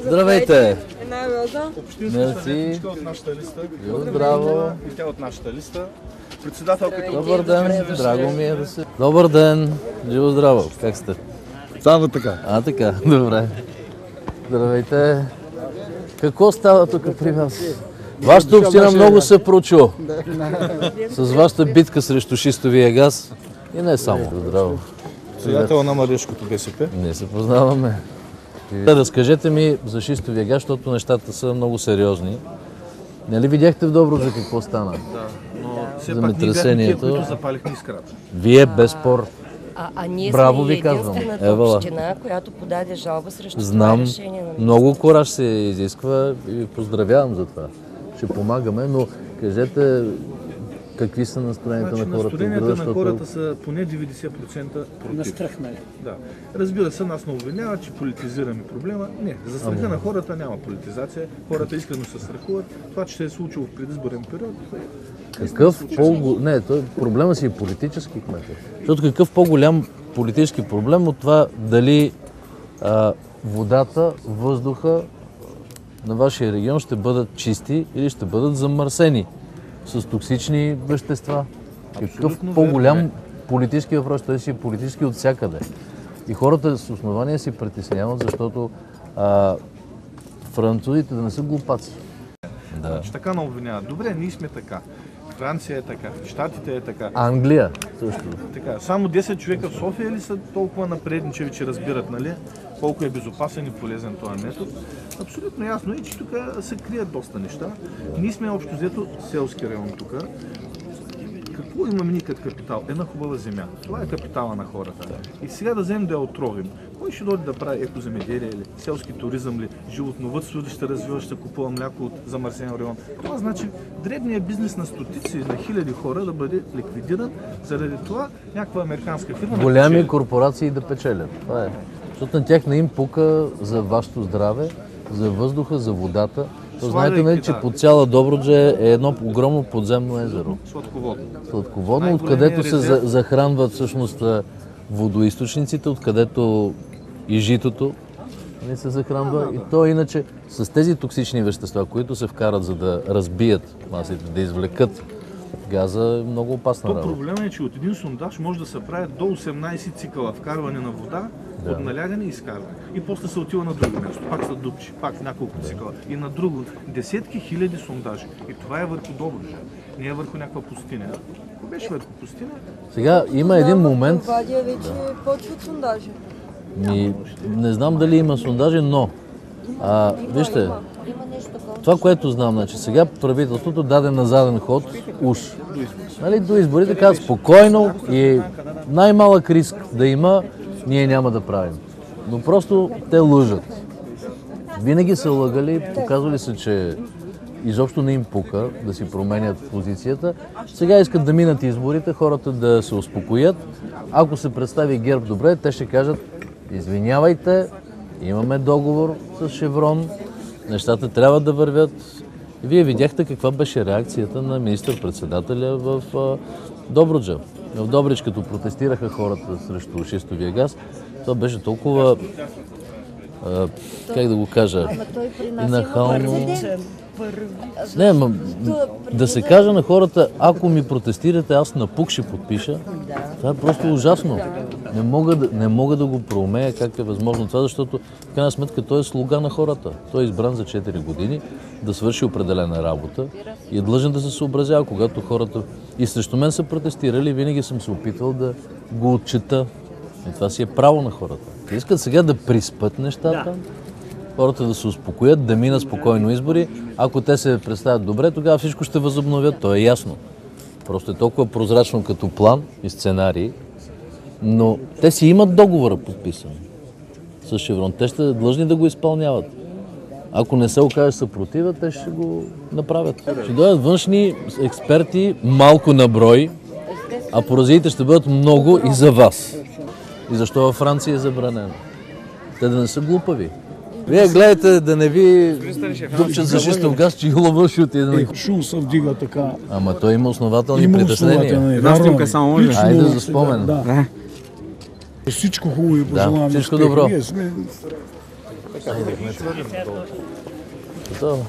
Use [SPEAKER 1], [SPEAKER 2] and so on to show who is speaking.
[SPEAKER 1] Здравейте!
[SPEAKER 2] Една роза.
[SPEAKER 3] Общинска съветничка от нашата листа.
[SPEAKER 1] Браво!
[SPEAKER 3] И тя от нашата листа. Председателката.
[SPEAKER 1] Добър ден, драго ми е да се... Добър ден, живо здраво, как сте?
[SPEAKER 4] Става така.
[SPEAKER 1] Така, добре. Здравейте. Какво става тук при вас? Вашата община много се прочу. С вашата битка срещу шистовия газ. И не само. Здраво.
[SPEAKER 3] Приятел на Марешкото БСП.
[SPEAKER 1] Ние се познаваме. Разкажете ми за шистовия газ, защото нещата са много сериозни. Нали видяхте в Добруджа какво стана?
[SPEAKER 3] Да, но все пак ние бяхме тия, които запалихме искрата.
[SPEAKER 1] Вие без спор.
[SPEAKER 5] Ние
[SPEAKER 1] Браво
[SPEAKER 5] сме
[SPEAKER 1] ви казвам.
[SPEAKER 5] единствената община, която подаде жалба срещу това решение на
[SPEAKER 1] много кораж се изисква и ви поздравявам за това. Ще помагаме, но кажете какви са настроенията на хората.
[SPEAKER 3] Настроенията на хората са поне 90% против.
[SPEAKER 4] Настрахнали.
[SPEAKER 3] Да. Разбира се, нас не обвинява, че политизираме проблема. Не, за страха на хората няма политизация. Хората искрено се страхуват. Това, че се е случило в предизборен период,
[SPEAKER 1] какъв проблема си е политически, кмете. Защото какъв по-голям политически проблем от това дали водата, въздуха на вашия регион ще бъдат чисти или ще бъдат замърсени с токсични вещества. Какъв по-голям политически въпрос, той си е политически от всякъде. И хората с основания си притесняват, защото французите да не са глупаци.
[SPEAKER 3] Значи така не обвиняват. Добре, ние сме така. Франция е така, Щатите е така.
[SPEAKER 1] Англия също.
[SPEAKER 3] Така, само 10 човека в София ли са толкова напредничеви, че разбират, нали, колко е безопасен и полезен този метод? Абсолютно ясно е, че тук се крият доста неща. Ние сме общо взето селски район тук. Какво имаме ние като капитал? Една хубава земя. Това е капитала на хората. И сега да вземем да я отровим. Кой ще дойде да прави екоземеделие или селски туризъм ли, животновъдство ли ще развива, ще купува мляко от замърсен район? Това значи дребният бизнес на стотици, на хиляди хора да бъде ликвидиран, заради това някаква американска фирма
[SPEAKER 1] голями корпорации да печелят. Това е. Защото на тях не им пука за вашето здраве, за въздуха, за водата. Знаете ли, че по цяла Добруджа е едно огромно подземно езеро. Сладководно, откъдето се захранват всъщност водоизточниците, откъдето и житото не се захранва. И то иначе с тези токсични вещества, които се вкарат за да разбият масите, да извлекат газа, е много опасна работа.
[SPEAKER 3] Проблемът е, че от един сондаж може да се правят до 18 цикъла вкарване на вода, от налягане и изкарване. И после се отива на друго място. Пак са дупчи, пак няколко цикъла. И на друго. Десетки хиляди сондажи. И това е върху Добруджа. Не е върху някаква пустиня. Ако беше върху пустиня...
[SPEAKER 1] Сега има един момент...
[SPEAKER 2] Вадия вече почват сондажи.
[SPEAKER 1] Не знам дали има сондажи, но... вижте, това, което знам, значи сега правителството даде на заден ход уж. Нали, до изборите казват спокойно и най-малък риск да има, ние няма да правим. Но просто те лъжат. Винаги са лъгали, показвали се, че изобщо не им пука да си променят позицията. Сега искат да минат изборите, хората да се успокоят. Ако се представи ГЕРБ добре, те ще кажат: извинявайте, имаме договор с Шеврон, нещата трябва да вървят. И вие видяхте каква беше реакцията на министър-председателя в Добруджа. В Добрич, като протестираха хората срещу шистовия газ, това беше толкова, как да го кажа, нахално. Не, да се каже на хората: ако ми протестирате, аз на пук ще подпиша. Това е просто ужасно. Не мога да го проумея как е възможно това, защото в крайна сметка той е слуга на хората. Той е избран за 4 години да свърши определена работа и е длъжен да се съобразява, когато хората и срещу мен са протестирали, винаги съм се опитвал да го отчета. И това си е право на хората. Те искат сега да приспят нещата, хората да се успокоят, да минат спокойно избори. Ако те се представят добре, тогава всичко ще възобновят. То е ясно. Просто е толкова прозрачно като план и сценарий. Но те си имат договора подписан с Шеврон. Те ще длъжни да го изпълняват. Ако не се окаже съпротива, те ще го направят. Ще дойдат външни експерти, малко на брой, а поразиите ще бъдат много и за вас. И защо във Франция е забранено? Те да не са глупави. Вие гледайте да не ви дупчат за шистов газ, че лова ще отиде.
[SPEAKER 4] Шум се вдига така.
[SPEAKER 1] Ама той има основателни притеснения.
[SPEAKER 4] Една снимка само може.
[SPEAKER 1] Айде за спомен.
[SPEAKER 4] Всичко хубаво и пожелавам.
[SPEAKER 1] Всичко добро.
[SPEAKER 3] Така, да ги хвърлим надолу.
[SPEAKER 1] Готово.